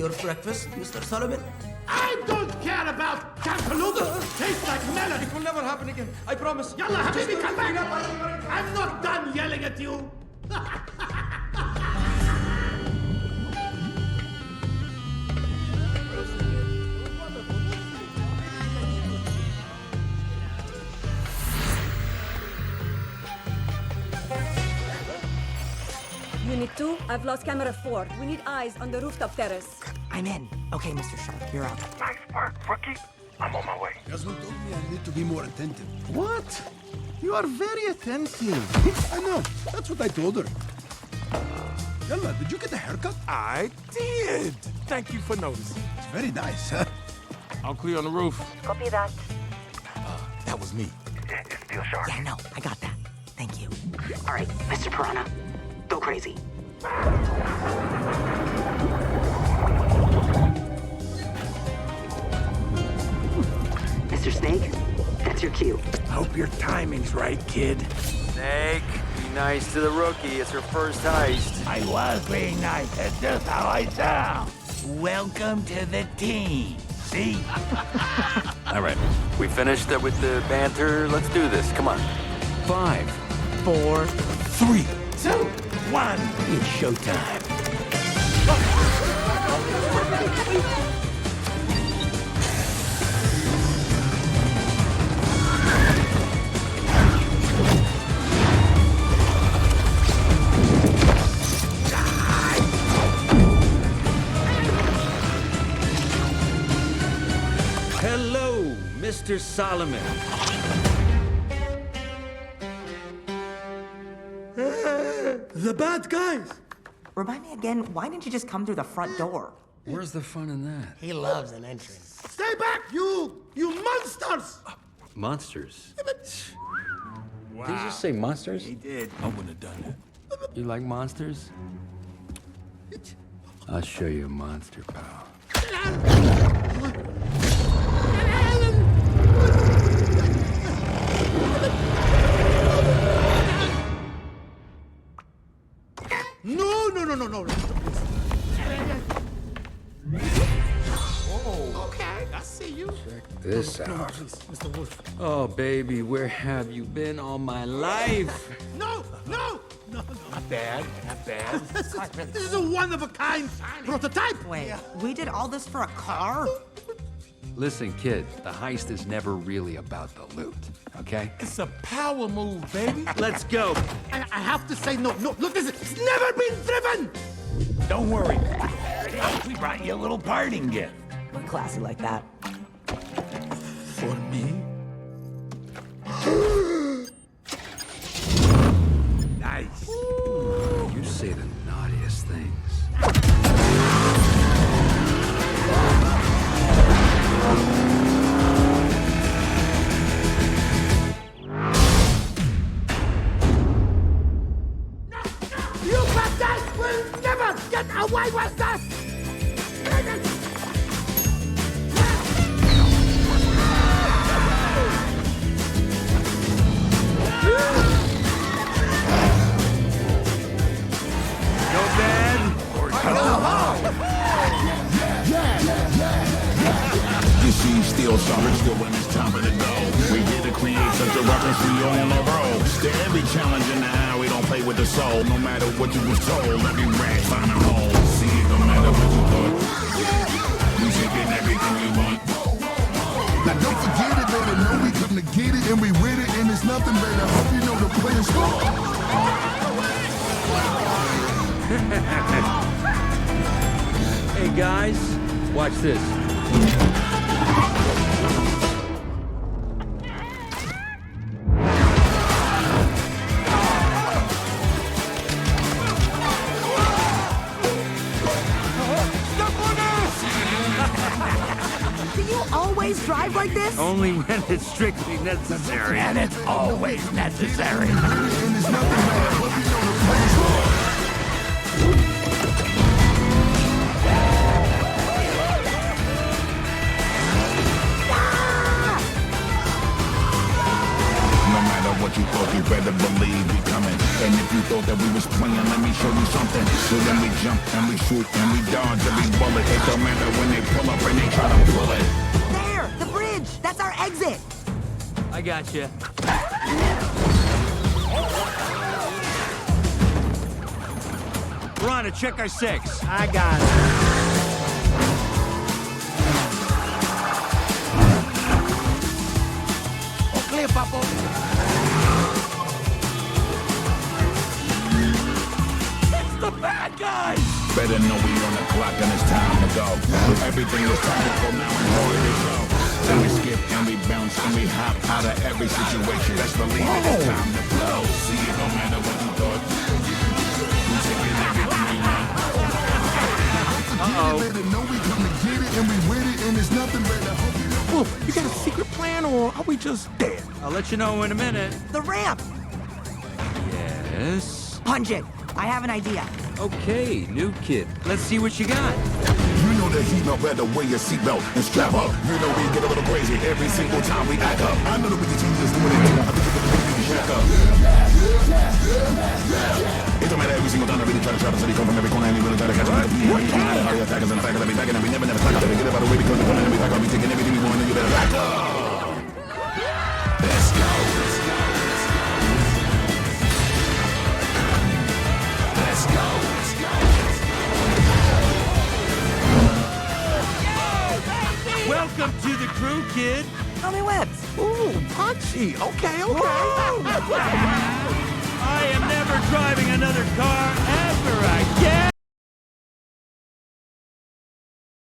your breakfast, Mr. Solomon? I don't care about Cantaloupe. Tastes like melon. It will never happen again. I promise. Yalla, Habibi, come back. I'm not done yelling at you. Unit 2, I've lost camera 4. We need eyes on the rooftop terrace. I'm in. Okay, Mr. Sharp, you're out. Nice work, rookie. I'm on my way. Yasmin told me I need to be more attentive. What? You are very attentive. I know. That's what I told her. Yalla, did you get a haircut? I did. Thank you for noticing. It's very nice, huh? I'll clear on the roof. Copy that. That was me. It's Steel Shark. Yeah, no, I got that. Thank you. All right, Mr. Piranha, go crazy. Mr. Snake, that's your cue. Hope your timing's right, kid. Snake, be nice to the rookie. It's her first heist. I was being nice. That's just how I sound. Welcome to the team. See? All right, we finished with the banter. Let's do this. Come on. 5, 4, 3, 2, 1. It's showtime. Hello, Mr. Solomon. The bad guys. Remind me again, why didn't you just come through the front door? Where's the fun in that? He loves an entrance. Stay back, you monsters. Monsters. Did you just say monsters? He did. I wouldn't have done that. You like monsters? I'll show you a monster, pal. No. Okay, I see you. This out. Please, Mr. Wolf. Oh, baby, where have you been all my life? No. Not bad. Not bad. This is a one-of-a-kind prototype. Wait, we did all this for a car? Listen, kid, the heist is never really about the loot, okay? It's a power move, baby. Let's go. I have to say no. Look, it's never been driven. Don't worry. We brought you a little parting gift. We're classy like that. For me? Nice. You say the naughtiest things. You bad guys will never get away with this. You see, Steel Shark still when it's time for the go. We here to create such a reference we on the road. To every challenge in the eye, we don't play with the soul. No matter what you was told, every rat find a hole. See, it no matter what you thought. We taking everything we want. Now don't forget it, baby. No, we couldn't have get it, and we with it, and it's nothing, baby. I hope you know the players score. Hey, guys, watch this. Do you always drive like this? Only when it's strictly necessary. And it's always necessary. And it's nothing, baby. I hope you know the players score. No matter matter what you thought, you better believe we coming. And if you thought that we was playing, let me show you something. So then we jump and we shoot and we dodge every bullet. It don't matter when they pull up and they try to pull it. There! The bridge! That's our exit! I got you. Piranha, check our six. I got it. All clear, Papo. It's the bad guys! Better know we on the clock and it's time to go. Everything is tactical now and ready to go. Then we skip and we bounce and we hop out of every situation. Let's believe it, it's time to blow. See, it don't matter what you thought. We taking everything we want. Better know we come to get it and we with it and it's nothing better. Wolf, you got a secret plan or are we just dead? I'll let you know in a minute. The ramp! Yes. Punch it! I have an idea. Okay, new kid. Let's see what you got. You know the heat no better wear your seatbelt and strap up. You know we get a little crazy every single time we act up. I know that we can change this doing it. I think we can shack up. It don't matter every single time I really try to travel, so they come from every corner and they really try to catch up. Hurry attackers and the fact that we backing and we never slack up. Better get up out of the way because we're coming and we back up. We taking everything we want and you better back up. Let's go. Let's go. Let's go. Let's go. Welcome to the crew, kid. Tommy Webs! Ooh, punchy. Okay. I am never driving another car